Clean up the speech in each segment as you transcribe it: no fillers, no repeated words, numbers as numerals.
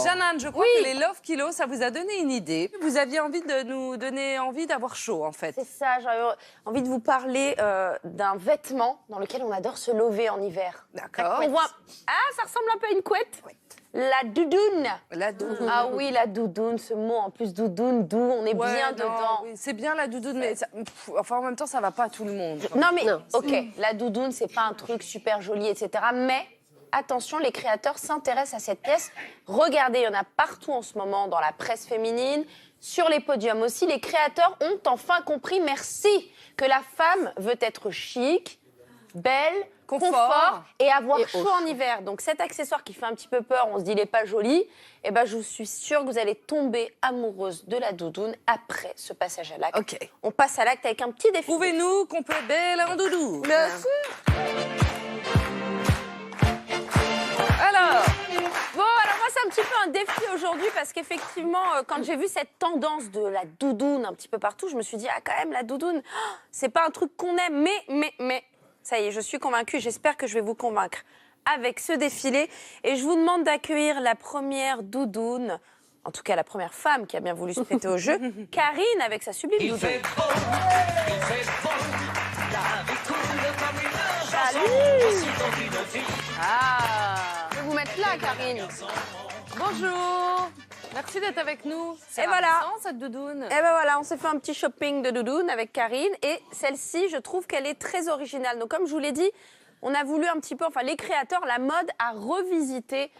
Jeannane, je crois que les Love Kilos, ça vous a donné une idée. Vous aviez envie de nous donner envie d'avoir chaud, en fait. C'est ça, j'avais envie de vous parler d'un vêtement dans lequel on adore se lever en hiver. D'accord. On voit... Ah, ça ressemble un peu à une couette. La doudoune. La doudoune. Ah oui, la doudoune, ce mot en plus doudoune, doux, on est bien dedans. Oui, c'est bien la doudoune, mais enfin, en même temps, ça va pas à tout le monde. Non mais, ok, la doudoune, c'est pas un truc super joli, etc. Mais attention, les créateurs s'intéressent à cette pièce. Regardez, il y en a partout en ce moment dans la presse féminine, sur les podiums aussi. Les créateurs ont enfin compris, merci, que la femme veut être chic, belle, confort et avoir chaud en hiver. Donc cet accessoire qui fait un petit peu peur, on se dit il n'est pas joli, eh ben, je suis sûre que vous allez tomber amoureuse de la doudoune après ce passage à l'acte. Ok. On passe à l'acte avec un petit défi. Pouvez-nous qu'on peut être belle en doudou? Bien sûr. Alors, Moi, c'est un petit peu un défi aujourd'hui parce qu'effectivement, quand j'ai vu cette tendance de la doudoune un petit peu partout, je me suis dit, ah, quand même, la doudoune, c'est pas un truc qu'on aime, mais, ça y est, je suis convaincue, j'espère que je vais vous convaincre avec ce défilé. Et je vous demande d'accueillir la première doudoune, en tout cas la première femme qui a bien voulu se prêter au jeu, Karine avec sa sublime doudoune. Salut. Ah, je vais vous mettre là, Karine. bonjour. Merci d'être avec nous. C'est Et voilà. ravissant, cette doudoune. Et ben voilà, on s'est fait un petit shopping de doudoune avec Karine. Et celle-ci, je trouve qu'elle est très originale. Donc, comme je vous l'ai dit, on a voulu un petit peu, enfin les créateurs, la mode a revisité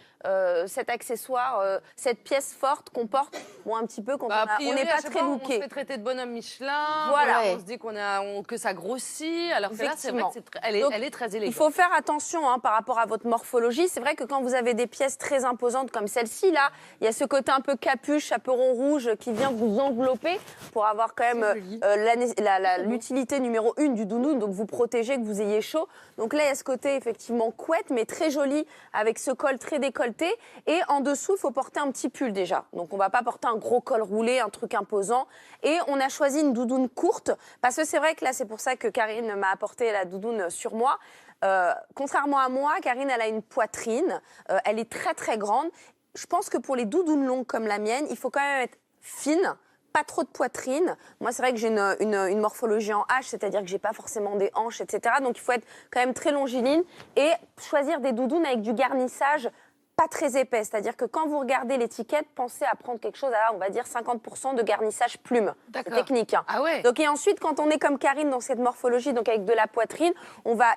cet accessoire, cette pièce forte qu'on porte, bon, un petit peu quand Bah, on n'est pas très On se looké. fait traiter de bonhomme Michelin. Voilà. On se dit que ça grossit. Alors que là, c'est vrai que elle est très élégante. Il faut faire attention hein, par rapport à votre morphologie. C'est vrai que quand vous avez des pièces très imposantes comme celle-ci, là, il y a ce côté un peu capuche, chaperon rouge qui vient vous envelopper pour avoir quand même l'utilité numéro 1 du doudoune, donc vous protéger, que vous ayez chaud. Donc là, il y a ce côté effectivement couette, mais très joli, avec ce col très décolleté. Et en dessous, il faut porter un petit pull déjà. Donc on ne va pas porter un gros col roulé, un truc imposant. Et on a choisi une doudoune courte, parce que c'est vrai que là, c'est pour ça que Karine m'a apporté la doudoune sur moi. Contrairement à moi, Karine, elle a une poitrine. Elle est très, très grande. Je pense que pour les doudounes longues comme la mienne, il faut quand même être fine. Pas trop de poitrine. Moi, c'est vrai que j'ai une morphologie en H, c'est-à-dire que j'ai pas forcément des hanches, etc. Donc, il faut être quand même très longiligne et choisir des doudounes avec du garnissage pas très épais. C'est-à-dire que quand vous regardez l'étiquette, pensez à prendre quelque chose à, on va dire, 50% de garnissage plume. C'est technique. Hein. Ah ouais. Donc, et ensuite, quand on est comme Karine dans cette morphologie, donc avec de la poitrine,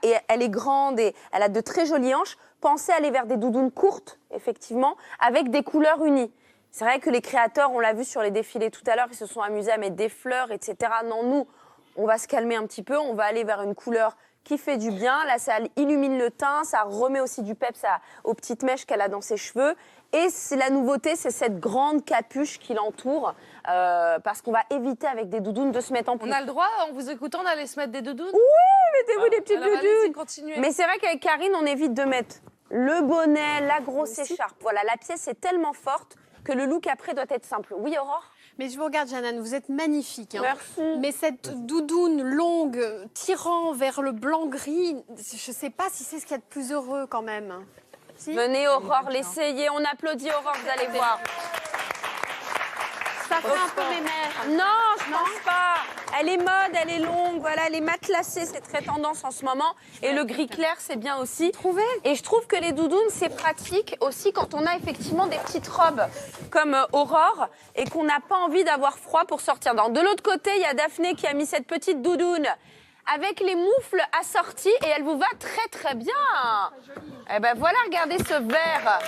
et elle est grande et elle a de très jolies hanches, pensez à aller vers des doudounes courtes, effectivement, avec des couleurs unies. C'est vrai que les créateurs, on l'a vu sur les défilés tout à l'heure, ils se sont amusés à mettre des fleurs, etc. Non, nous, on va se calmer un petit peu, on va aller vers une couleur qui fait du bien. Là, ça illumine le teint, ça remet aussi du peps aux petites mèches qu'elle a dans ses cheveux. Et la nouveauté, c'est cette grande capuche qui l'entoure, parce qu'on va éviter avec des doudounes de se mettre en plus. On a le droit, en vous écoutant, d'aller se mettre des doudounes? Oui, mettez-vous des petites alors, allez-y, doudounes. continuez. Mais c'est vrai qu'avec Karine, on évite de mettre le bonnet, la grosse écharpe. Voilà, la pièce est tellement forte que le look après doit être simple. Oui, Aurore? Mais je vous regarde, Jeannane, vous êtes magnifique. Hein. Merci. Mais cette doudoune longue, tirant vers le blanc-gris, je ne sais pas si c'est ce qu'il y a de plus heureux quand même. Si? Venez, Aurore, l'essayer. On applaudit Aurore, vous allez voir. Ça fait un peu mes mères. Non, je pense pas. Elle est mode, elle est longue, voilà, elle est matelassée, c'est très tendance en ce moment. Et le gris clair, c'est bien aussi. Et je trouve que les doudounes, c'est pratique aussi quand on a effectivement des petites robes comme Aurore et qu'on n'a pas envie d'avoir froid pour sortir. De l'autre côté, il y a Daphné qui a mis cette petite doudoune avec les moufles assortis et elle vous va très très bien. Eh ben voilà, regardez ce vert.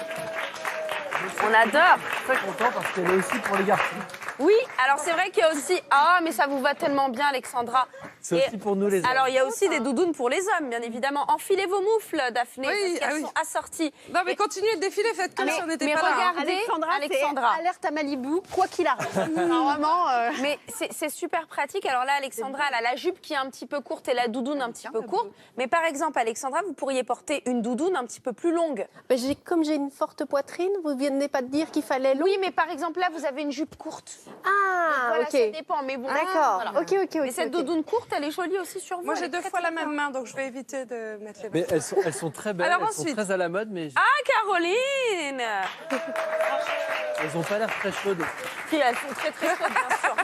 On adore. Très content parce qu'elle est aussi pour les garçons. Oui, alors c'est vrai qu'il y a aussi... Ah, mais ça vous va tellement bien, Alexandra. C'est aussi pour nous les hommes. Alors, il y a aussi des doudounes pour les hommes, bien évidemment. Enfilez vos moufles, Daphné, Oui, parce qu'elles sont assorties. Non, mais continuez de défiler, faites comme si on n'était pas là. hein. regardez, Alexandra, c'est alerte à Malibu, quoi qu'il arrive. Alors, vraiment... Mais c'est super pratique. Alors là, Alexandra, elle a la jupe qui est un petit peu courte et la doudoune un petit peu courte. Mais par exemple, Alexandra, vous pourriez porter une doudoune un petit peu plus longue. Comme j'ai une forte poitrine, vous venez pas de dire qu'il fallait... Oui, mais par exemple, là, vous avez une jupe courte. Ah, Voilà, ok. ça dépend, mais bon. D'accord. voilà. Ok. Mais cette doudoune courte, elle est jolie aussi sur vous. Moi, elle j'ai est 2 très, fois très la même bien. main, donc je vais éviter de mettre les mains. Mais elles sont très belles, Alors elles sont ensuite- très à la mode, mais Caroline elles n'ont pas l'air très chaudes. Si, elles sont très très chaudes, bien sûr.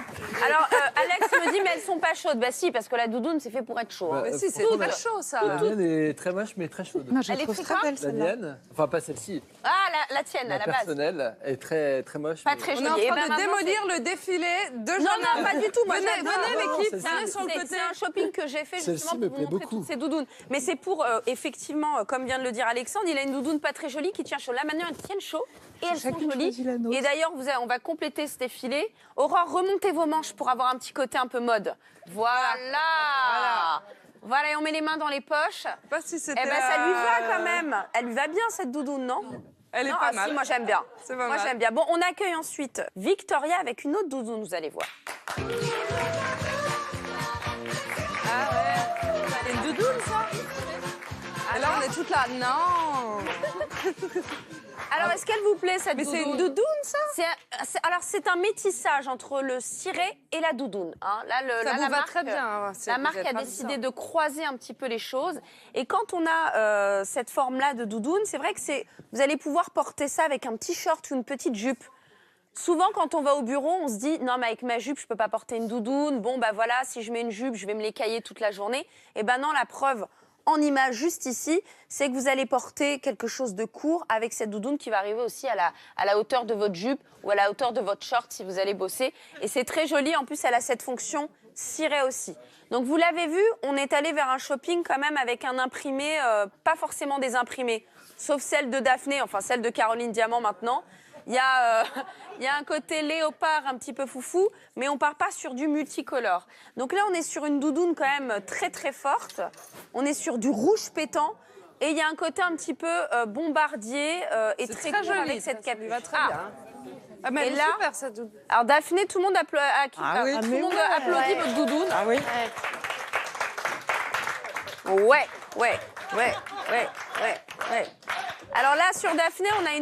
Alors, Alex me dit, mais elles sont pas chaudes. Bah si, parce que la doudoune, c'est fait pour être chaud. hein. Mais si, c'est Franchement, très chaud, ça. La mienne est très moche, mais très chaude. Non, je Elle la est trouve très très quoi belle, La celle-là. mienne, enfin pas celle-ci, Ah, la tienne, la à la base. personnelle est très, très moche. Pas mais- très On jolie. est en Eh train ben, de maintenant, démolir le défilé de Non, Jeanne. non, pas du tout. Moi, Venez, j'adore. venez, l'équipe, celle-ci. venez sur le côté. C'est un shopping que j'ai fait Celle-ci justement me pour vous plaît montrer beaucoup. toutes ces doudounes. Mais c'est pour, effectivement, comme vient de le dire Alexandre, il a une doudoune pas très jolie qui tient chaud. Là, maintenant, elles tiennent chaud et elles sont Chacune jolies. choisit la nôtre. Et d'ailleurs, on va compléter ce défilé. Aurore, remontez vos manches pour avoir un petit côté un peu mode. Voilà. Voilà, et on met les mains dans les poches. Je sais pas si c'était. Eh ben, ça lui va quand même. Elle lui va bien, cette doudoune, non? Elle est Non, pas ah, mal. Si, moi, j'aime bien. C'est pas Moi, mal. j'aime bien. Bon, on accueille ensuite Victoria avec une autre doudoune, vous allez voir. Ah ouais. C'est une doudoune, ça. Et là, on est toutes là. Non. Alors, est-ce qu'elle vous plaît, cette Mais doudoune? c'est une doudoune, ça. Alors, c'est un métissage entre le ciré et la doudoune. hein. Là, Ça vous la va marque, très bien. hein. La marque a décidé de croiser un petit peu les choses. Et quand on a cette forme-là de doudoune, c'est vrai que vous allez pouvoir porter ça avec un petit short ou une petite jupe. Souvent, quand on va au bureau, on se dit « Non, mais avec ma jupe, je peux pas porter une doudoune. Bon, bah voilà, si je mets une jupe, je vais me l'écailler toute la journée. » Eh ben non, la preuve en image juste ici, c'est que vous allez porter quelque chose de court avec cette doudoune qui va arriver aussi à la hauteur de votre jupe ou à la hauteur de votre short si vous allez bosser. Et c'est très joli. En plus, elle a cette fonction ciré aussi. Donc, vous l'avez vu, on est allé vers un shopping quand même avec un imprimé, pas forcément des imprimés, sauf celle de Daphné, enfin celle de Caroline Diamant maintenant. Il y a un côté léopard un petit peu foufou, mais on part pas sur du multicolore. Donc là, on est sur une doudoune quand même très très forte. On est sur du rouge pétant. Et il y a un côté un petit peu bombardier et C'est très très court joli. avec cette Ça lui va capuche. très bien. Ah, mais Et elle est là- super, cette doudoune. Alors Daphné, tout le monde, tout mais le monde ouais. applaudit votre doudoune. Ah oui. Ouais. Alors là, sur Daphné, on a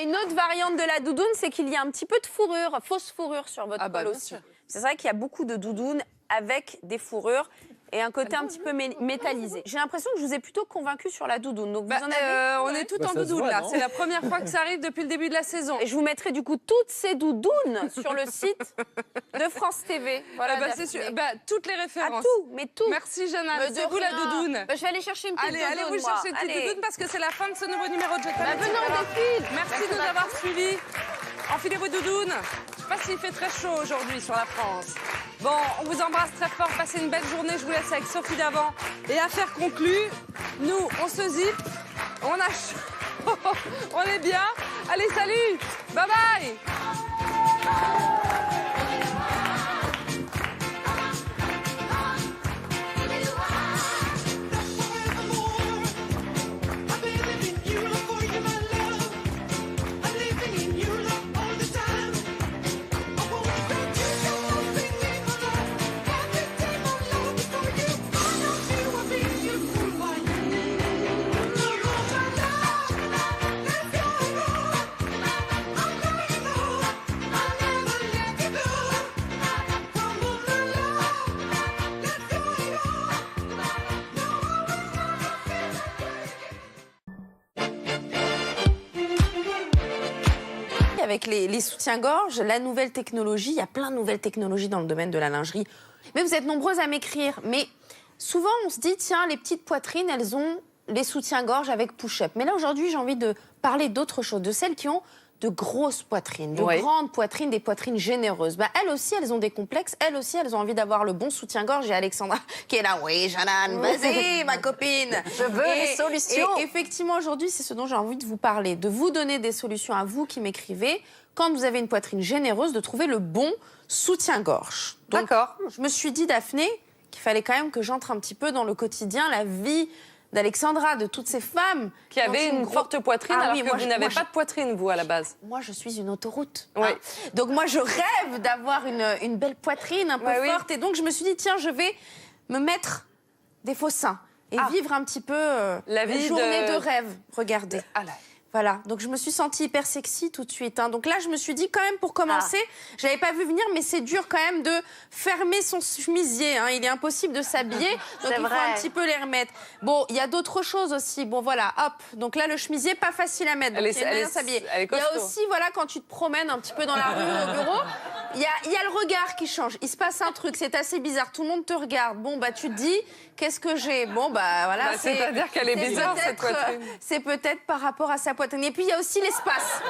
une autre variante de la doudoune, c'est qu'il y a un petit peu de fourrure, fausse fourrure sur votre Ah bah, col bien aussi. sûr. C'est vrai qu'il y a beaucoup de doudounes avec des fourrures et un côté un petit peu métallisé. J'ai l'impression que je vous ai plutôt convaincu sur la doudoune. Donc vous en avez. On est toutes Bah, en ça se doudoune, voit, là. non C'est la première fois que ça arrive depuis le début de la saison. Et je vous mettrai du coup toutes ces doudounes sur le site de France TV. Voilà, Ah bah, c'est Daphné. sûr. Bah, toutes les À références. tout, mais tout. Merci, Jeanne. Mais de C'est vous la rien. doudoune. Bah, je vais aller chercher une petite Allez, doudoune, allez vous moi. chercher une petite Allez. doudoune parce que c'est la fin de ce nouveau numéro de Jet Bah, venez, on défile. Merci de nous avoir suivis. Enfilez vos doudounes. Je sais pas s'il fait très chaud aujourd'hui sur la France. Bon, on vous embrasse très fort. Passez une belle journée. Je vous laisse avec Sophie Davant. Et affaire conclue, nous, on se zippe. On a chaud. On est bien. Allez, salut. Bye bye. Avec les soutiens-gorge, la nouvelle technologie, il y a plein de nouvelles technologies dans le domaine de la lingerie. Mais vous êtes nombreuses à m'écrire. Mais souvent, on se dit, tiens, les petites poitrines, elles ont les soutiens-gorge avec push-up. Mais là, aujourd'hui, j'ai envie de parler d'autre chose, de celles qui ont de grosses poitrines, de grandes poitrines, des poitrines généreuses. Bah, elles aussi, elles ont des complexes. Elles aussi, elles ont envie d'avoir le bon soutien-gorge. Et Alexandra qui est là, oui, Jeanne, vas-y, ma copine. Je veux les solutions. Et effectivement, aujourd'hui, c'est ce dont j'ai envie de vous parler, de vous donner des solutions à vous qui m'écrivez. Quand vous avez une poitrine généreuse, de trouver le bon soutien-gorge. Donc, D'accord. je me suis dit, Daphné, qu'il fallait quand même que j'entre un petit peu dans le quotidien, la vie d'Alexandra, de toutes ces femmes Qui avait une forte poitrine, Ah alors oui, que moi, vous je- n'avez moi, pas de poitrine, vous, à la base. Moi, je suis une autoroute. Oui. hein. Donc, moi, je rêve d'avoir une belle poitrine un peu Ouais, oui. forte. Et donc, je me suis dit, tiens, je vais me mettre des faux seins et vivre un petit peu La vie une journée de- de rêve. Regardez. Ah là. Voilà, donc je me suis sentie hyper sexy tout de suite. Hein. Donc là, je me suis dit quand même pour commencer, j'avais pas vu venir, mais c'est dur quand même de fermer son chemisier. Hein. Il est impossible de s'habiller, donc il faut un petit peu les remettre. Bon, il y a d'autres choses aussi. Bon, voilà, hop. Donc là, le chemisier, pas facile à mettre. Donc il y a s'habiller. Il y a aussi, voilà, quand tu te promènes un petit peu dans la rue au bureau, il y a le regard qui change. Il se passe un truc, c'est assez bizarre. Tout le monde te regarde. Bon, bah tu te dis, qu'est-ce que j'ai? Bon, bah voilà. C'est-à-dire qu'elle est bizarre, cette poitrine. C'est peut-être par rapport à sa poitrine. Et puis, il y a aussi l'espace.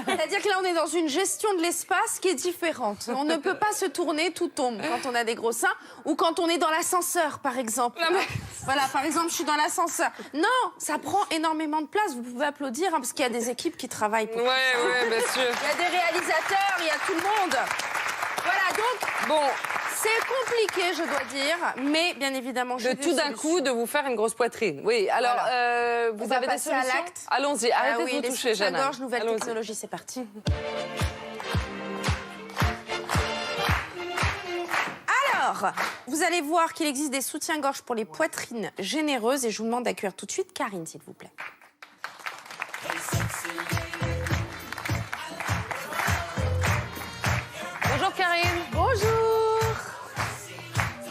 C'est-à-dire que là, on est dans une gestion de l'espace qui est différente. On ne peut pas se tourner, tout tombe quand on a des gros seins ou quand on est dans l'ascenseur, par exemple. Non, mais... Voilà, par exemple, je suis dans l'ascenseur. Non, ça prend énormément de place. Vous pouvez applaudir hein, parce qu'il y a des équipes qui travaillent pour ça. Ouais, bien sûr. Il y a des réalisateurs, il y a tout le monde. Voilà, donc, Bon, c'est compliqué, je dois dire, mais bien évidemment, de tout d'un coup, de vous faire une grosse poitrine. Oui, alors, Voilà. vous On va avez des passer à solutions? l'acte. Allons-y, arrêtez de vous les toucher, Jeanne. soutiens-gorge, nouvelle Allons-y. technologie, c'est parti. Alors, vous allez voir qu'il existe des soutiens-gorge pour les poitrines généreuses et je vous demande d'accueillir tout de suite Karine, s'il vous plaît. Bonjour, Karine. Bonjour.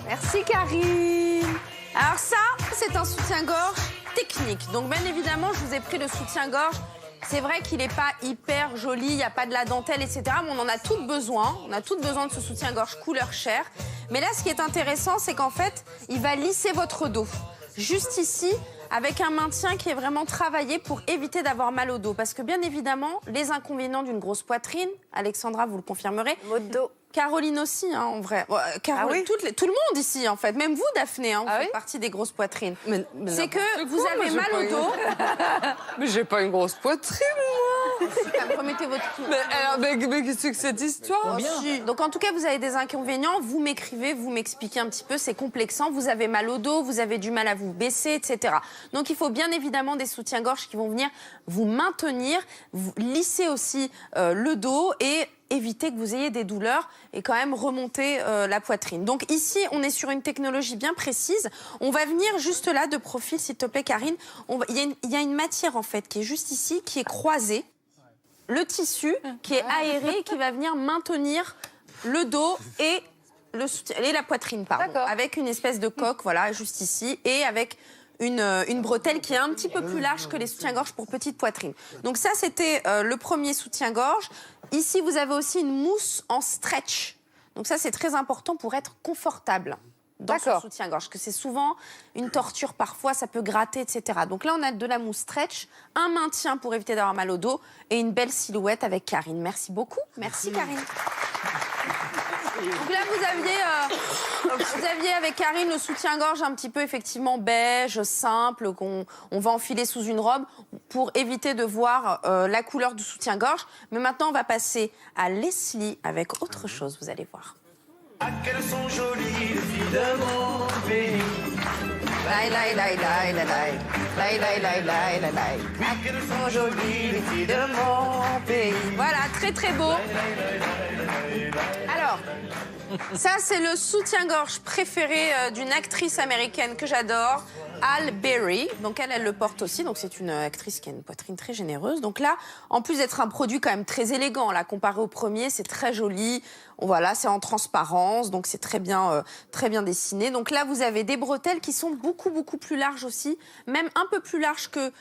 Merci Karine. Alors ça, c'est un soutien-gorge technique. Donc bien évidemment, je vous ai pris le soutien-gorge. C'est vrai qu'il n'est pas hyper joli, il n'y a pas de la dentelle, etc. Mais on en a toutes besoin. On a toutes besoin de ce soutien-gorge couleur chair. Mais là, ce qui est intéressant, c'est qu'en fait, il va lisser votre dos. Juste ici, avec un maintien qui est vraiment travaillé pour éviter d'avoir mal au dos. Parce que bien évidemment, les inconvénients d'une grosse poitrine, Alexandra, vous le confirmerez. Mot de dos. Caroline aussi, hein, en vrai. Caroline, tout le monde ici, en fait. Même vous, Daphné, hein, vous faites partie des grosses poitrines. C'est que vous avez mal au dos. Mais j'ai pas une grosse poitrine, moi. Remettez votre... Mais qu'est-ce que c'est que cette histoire? Donc, en tout cas, vous avez des inconvénients. Vous m'écrivez, vous m'expliquez un petit peu. C'est complexant. Vous avez mal au dos, vous avez du mal à vous baisser, etc. Donc, il faut bien évidemment des soutiens-gorge qui vont venir vous maintenir, vous lisser aussi le dos et éviter que vous ayez des douleurs et quand même remonter la poitrine. Donc ici, on est sur une technologie bien précise. On va venir juste là de profil, s'il te plaît, Karine. Il y a une matière, en fait, qui est juste ici, qui est croisée. Le tissu, qui est aéré, qui va venir maintenir le dos et la poitrine, pardon. Avec une espèce de coque, voilà, juste ici, et avec une bretelle qui est un petit peu plus large que les soutiens-gorge pour petite poitrine. Donc ça, c'était le premier soutien-gorge. Ici, vous avez aussi une mousse en stretch. Donc ça, c'est très important pour être confortable dans ce soutien-gorge, que c'est souvent une torture parfois, ça peut gratter, etc. Donc là, on a de la mousse stretch, un maintien pour éviter d'avoir mal au dos et une belle silhouette avec Karine. Merci beaucoup. Merci, Karine. Donc là, vous aviez avec Karine le soutien-gorge un petit peu effectivement beige, simple, qu'on va enfiler sous une robe pour éviter de voir la couleur du soutien-gorge. Mais maintenant, on va passer à Leslie avec autre chose, vous allez voir. Ah, qu'elles sont jolies, les filles de mon pays. Ah, qu'elles sont jolies, les filles de mon pays. Voilà, très très beau. Alors, ça c'est le soutien-gorge préféré d'une actrice américaine que j'adore, Halle Berry. Donc elle le porte aussi. Donc c'est une actrice qui a une poitrine très généreuse. Donc là, en plus d'être un produit quand même très élégant, là comparé au premier, c'est très joli. Voilà, c'est en transparence, donc c'est très bien dessiné. Donc là, vous avez des bretelles qui sont beaucoup plus larges aussi, même un peu plus larges que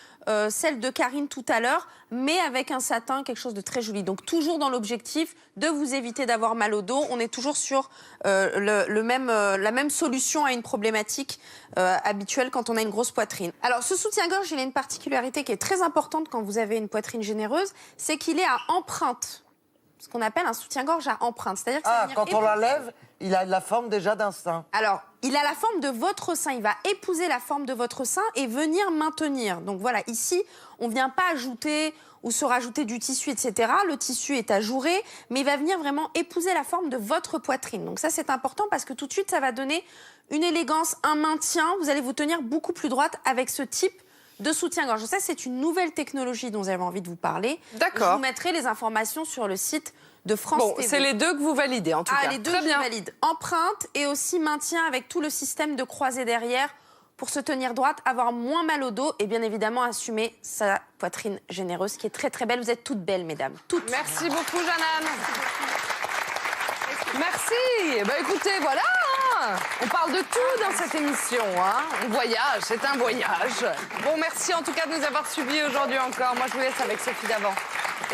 celle de Karine tout à l'heure, mais avec un satin, quelque chose de très joli. Donc toujours dans l'objectif de vous éviter d'avoir mal au dos. On est toujours sur la même solution à une problématique habituelle quand on a une grosse poitrine. Alors ce soutien-gorge, il a une particularité qui est très importante quand vous avez une poitrine généreuse, c'est qu'il est à empreinte. Ce qu'on appelle un soutien-gorge à empreinte. C'est-à-dire que ça va venir quand on l'enlève, il a la forme déjà d'un sein. Alors, il a la forme de votre sein. Il va épouser la forme de votre sein et venir maintenir. Donc voilà, ici, on ne vient pas ajouter ou se rajouter du tissu, etc. Le tissu est ajouré, mais il va venir vraiment épouser la forme de votre poitrine. Donc ça, c'est important parce que tout de suite, ça va donner une élégance, un maintien. Vous allez vous tenir beaucoup plus droite avec ce type de soutien-gorge. Ça, c'est une nouvelle technologie dont j'avais envie de vous parler. D'accord. Je vous mettrai les informations sur le site de France TV. C'est les deux que vous validez, en tout cas. Les deux, Très je bien. valide. Empreinte et aussi maintien avec tout le système de croisée derrière pour se tenir droite, avoir moins mal au dos et bien évidemment assumer sa poitrine généreuse qui est très très belle. Vous êtes toutes belles, mesdames. Toutes. Merci beaucoup, Jeanne. Merci. Bah écoutez, voilà. On parle de tout dans cette émission. On voyage, c'est un voyage. Bon, merci en tout cas de nous avoir suivis aujourd'hui encore. Moi, je vous laisse avec Sophie d'avant.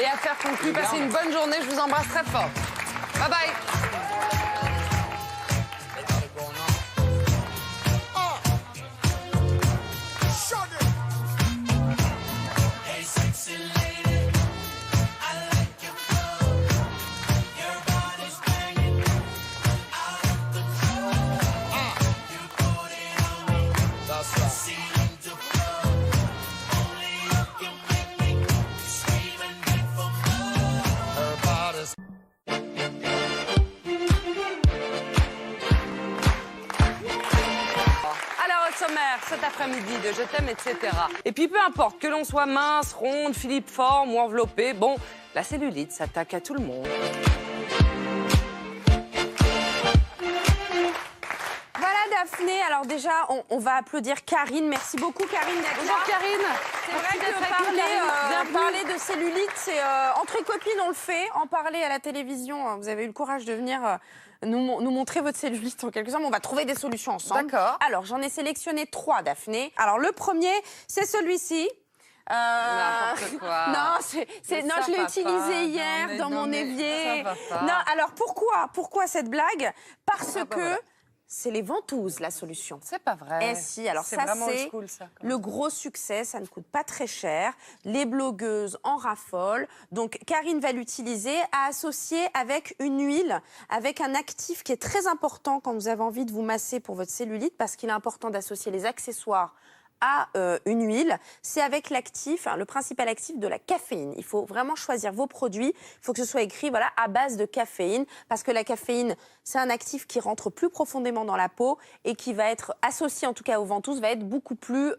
Et à faire conclure, passez une bonne journée. Je vous embrasse très fort. Bye bye. Cet après-midi de Je t'aime, etc. Et puis peu importe que l'on soit mince, ronde, filiforme ou enveloppé, bon, la cellulite s'attaque à tout le monde. Voilà Daphné, alors déjà on va applaudir Karine. Merci beaucoup Karine d'être là. Bonjour Karine. C'est vrai que parler de cellulite, c'est entre copines on le fait. En parler à la télévision, vous avez eu le courage de venir nous montrer votre cellulite en quelque sorte. On va trouver des solutions ensemble. D'accord. Alors j'en ai sélectionné 3 Daphné. Alors le premier, c'est celui-ci. N'importe quoi. Non, je l'ai utilisé hier dans mon évier. Non, alors pourquoi cette blague? Parce que c'est les ventouses, la solution. C'est pas vrai. Eh si, alors c'est ça, vraiment c'est old school, ça. le gros succès, ça ne coûte pas très cher. Les blogueuses en raffolent. Donc, Karine va l'utiliser à associer avec une huile, avec un actif qui est très important quand vous avez envie de vous masser pour votre cellulite, parce qu'il est important d'associer les accessoires à une huile, c'est avec l'actif, le principal actif de la caféine. Il faut vraiment choisir vos produits. Il faut que ce soit écrit voilà, à base de caféine, parce que la caféine, c'est un actif qui rentre plus profondément dans la peau et qui va être associé, en tout cas aux ventouses, va être beaucoup plus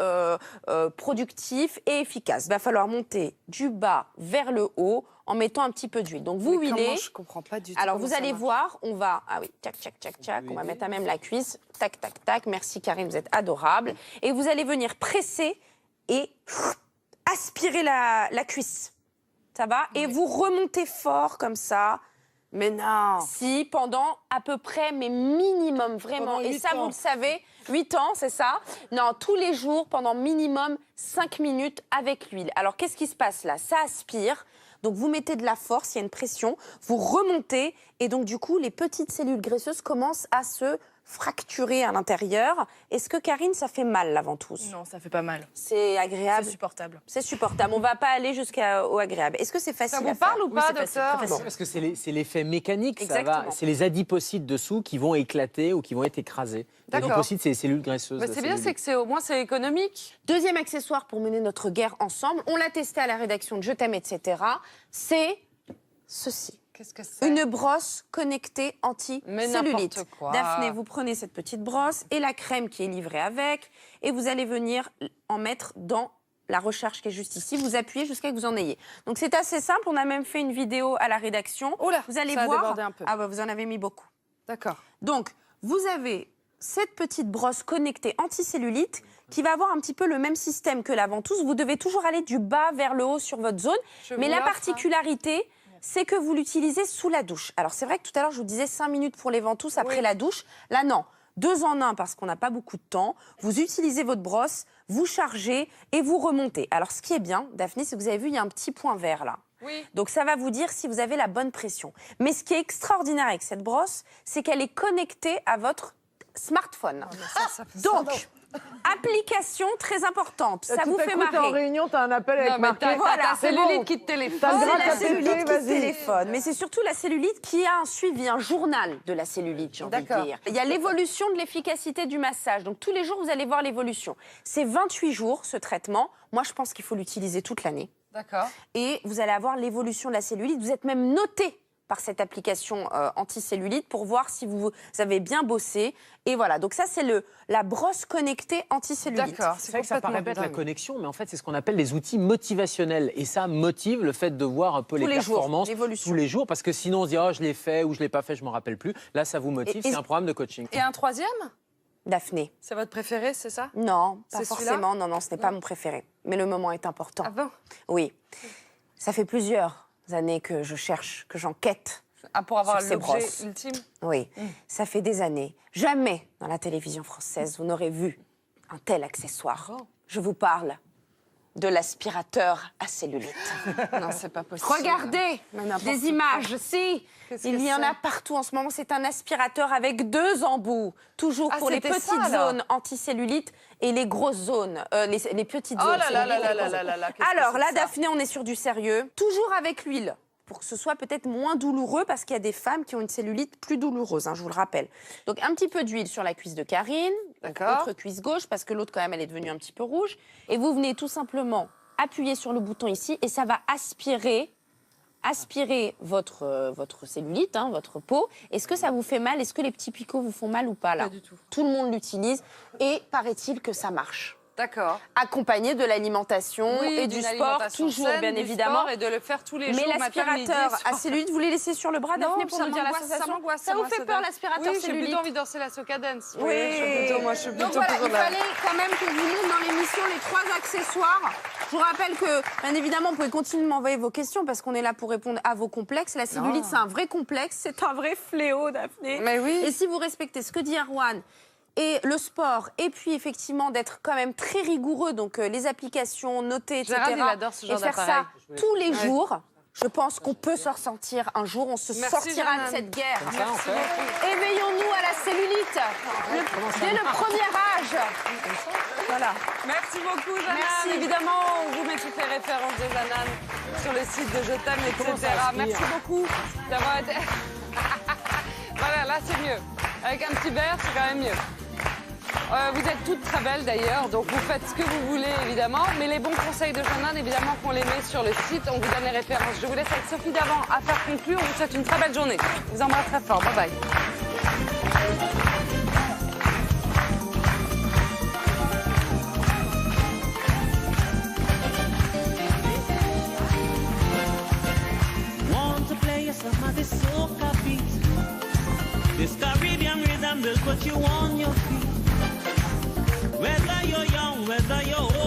productif et efficace. Il va falloir monter du bas vers le haut en mettant un petit peu d'huile. Donc vous huilez. Je comprends pas du tout. Alors vous allez voir, on va tac tac tac tac, on va mettre à même la cuisse, tac tac tac. Merci Karine, vous êtes adorable. Et vous allez venir presser et aspirer la cuisse. Ça va? Et vous remontez fort comme ça. Mais non. Si, pendant à peu près, mais minimum, vraiment. Et ça, vous le savez, 8 ans, c'est ça? Non, tous les jours, pendant minimum 5 minutes avec l'huile. Alors, qu'est-ce qui se passe là? Ça aspire. Donc, vous mettez de la force, il y a une pression, vous remontez, et donc, du coup, les petites cellules graisseuses commencent à se fracturer à l'intérieur. Est-ce que, Karine, ça fait mal, la ventouse? Non, ça fait pas mal. C'est agréable? C'est supportable. C'est supportable. On va pas aller jusqu'au agréable. Est-ce que c'est facile Ça vous à faire? parle ou pas, docteur? Parce que c'est l'effet mécanique, Exactement. c'est les adipocytes dessous qui vont éclater ou qui vont être écrasés. Les D'accord. adipocytes, c'est les cellules graisseuses. Mais c'est bien, c'est que au moins c'est économique. Deuxième accessoire pour mener notre guerre ensemble, on l'a testé à la rédaction de Je t'aime, etc. C'est ceci. Qu'est-ce que c'est? Une brosse connectée Mais anti-cellulite. n'importe quoi. Daphné, vous prenez cette petite brosse et la crème qui est livrée avec, et vous allez venir en mettre dans la recharge qui est juste ici. Vous appuyez jusqu'à ce que vous en ayez. Donc c'est assez simple. On a même fait une vidéo à la rédaction. Oh là, vous allez ça a voir. débordé un peu. Ah bah, vous en avez mis beaucoup. D'accord. Donc, vous avez cette petite brosse connectée anti-cellulite qui va avoir un petit peu le même système que la ventouse. Vous devez toujours aller du bas vers le haut sur votre zone. Mais la particularité, c'est que vous l'utilisez sous la douche. Alors, c'est vrai que tout à l'heure, je vous disais 5 minutes pour les ventouses après la douche. Là, non. 2 en 1 parce qu'on n'a pas beaucoup de temps. Vous utilisez votre brosse, vous chargez et vous remontez. Alors, ce qui est bien, Daphné, c'est que vous avez vu, il y a un petit point vert là. Oui. Donc, ça va vous dire si vous avez la bonne pression. Mais ce qui est extraordinaire avec cette brosse, c'est qu'elle est connectée à votre smartphone. Donc, application très importante. Ça vous fait marrer. En réunion, t'as un appel avec marqué. Voilà, ta cellulite qui te téléphone. T'as le droit C'est de la taper, cellulite qui vas-y. téléphone. Mais c'est surtout la cellulite qui a un suivi, un journal de la cellulite, j'ai envie de D'accord. dire. Il y a l'évolution de l'efficacité du massage. Donc tous les jours, vous allez voir l'évolution. C'est 28 jours, ce traitement. Moi, je pense qu'il faut l'utiliser toute l'année. D'accord. Et vous allez avoir l'évolution de la cellulite. Vous êtes même noté par cette application anti-cellulite pour voir si vous avez bien bossé. Et voilà, donc ça, c'est la brosse connectée anti-cellulite. D'accord. C'est vrai que ça paraît bête la dingue. connexion, mais en fait, c'est ce qu'on appelle les outils motivationnels. Et ça motive le fait de voir un peu les les jours, performances l'évolution. tous les jours, parce que sinon on se dit, oh, je l'ai fait ou je ne l'ai pas fait, je ne m'en rappelle plus. Là, ça vous motive, Et- c'est un programme de coaching. Et un troisième? Daphné. C'est votre préféré, c'est ça? Non, pas C'est celui-là? forcément. Non, ce n'est pas mon préféré. Mais le moment est important. Ah bon? Oui. Ça fait plusieurs années que je cherche, que j'enquête. Ah, pour avoir Sur ces l'objet brosses. ultime? Oui, ça fait des années. Jamais dans la télévision française vous n'aurez vu un tel accessoire. Je vous parle de l'aspirateur à cellulite. Non, c'est pas possible. Regardez des images, si. Qu'est-ce Il que y en c'est? a partout en ce moment. C'est un aspirateur avec 2 embouts. Toujours Ah, pour les c'était petites ça, alors. zones anticellulite et les grosses zones. Les petites Oh zones. là là cellulite là et là les là grosses là zones. là là, qu'est-ce que Alors c'est là, que ça? Daphné, on est sur du sérieux. Toujours avec l'huile. Pour que ce soit peut-être moins douloureux, parce qu'il y a des femmes qui ont une cellulite plus douloureuse, hein, je vous le rappelle. Donc un petit peu d'huile sur la cuisse de Karine, D'accord. votre cuisse gauche, parce que l'autre quand même elle est devenue un petit peu rouge. Et vous venez tout simplement appuyer sur le bouton ici et ça va aspirer votre cellulite, hein, votre peau. Est-ce que ça vous fait mal? Est-ce que les petits picots vous font mal ou pas là? Pas du tout. Tout le monde l'utilise et paraît-il que ça marche. D'accord. Accompagné de l'alimentation Oui, et d'une du sport, alimentation toujours saine, bien du évidemment. sport et de le faire tous les Mais jours, matin, midi, l'aspirateur à soir. cellulite, vous les laissez sur le bras, Daphné, Non, pour ça nous dire la m'angoisse, sensation? m'angoisse, Ça vous moi, fait ça peur, donne- l'aspirateur Oui, j'ai cellulite? plutôt envie de danser la soca dance. Oui. je suis plutôt, moi, je suis plutôt Donc voilà, pour il la- fallait quand même que je vous montre dans l'émission les 3 accessoires. Je vous rappelle que, bien évidemment, vous pouvez continuer de m'envoyer vos questions parce qu'on est là pour répondre à vos complexes. La cellulite, c'est un vrai complexe, c'est un vrai fléau, Daphné. Mais oui. Et si vous respectez ce que dit Erwan, et le sport, et puis effectivement d'être quand même très rigoureux, donc les applications, noter, etc. Gérald, il adore ce genre et faire ça d'appareil. tous les jours, je pense qu'on peut s'en sortir un jour, on se Merci, sortira Jeanne. de cette guerre. Ça, en fait. Éveillons-nous à la cellulite dès le premier âge. Voilà. Merci beaucoup, Jeanne. Merci. Évidemment, on vous met toutes les références de Jeanne sur le site de Je t'aime, Comment etc. ça aspire? Merci beaucoup d'avoir été... Voilà, là, c'est mieux. Avec un petit verre, c'est quand même mieux. Vous êtes toutes très belles d'ailleurs, donc vous faites ce que vous voulez évidemment. Mais les bons conseils de Jeanne, évidemment qu'on les met sur le site, on vous donne les références. Je vous laisse avec Sophie Davant à faire conclure. On vous souhaite une très belle journée. Je vous embrasse très fort. Bye bye. Want to play some of this soca beat. This Caribbean rhythm will put you on your feet. Whether you're young, whether you're old.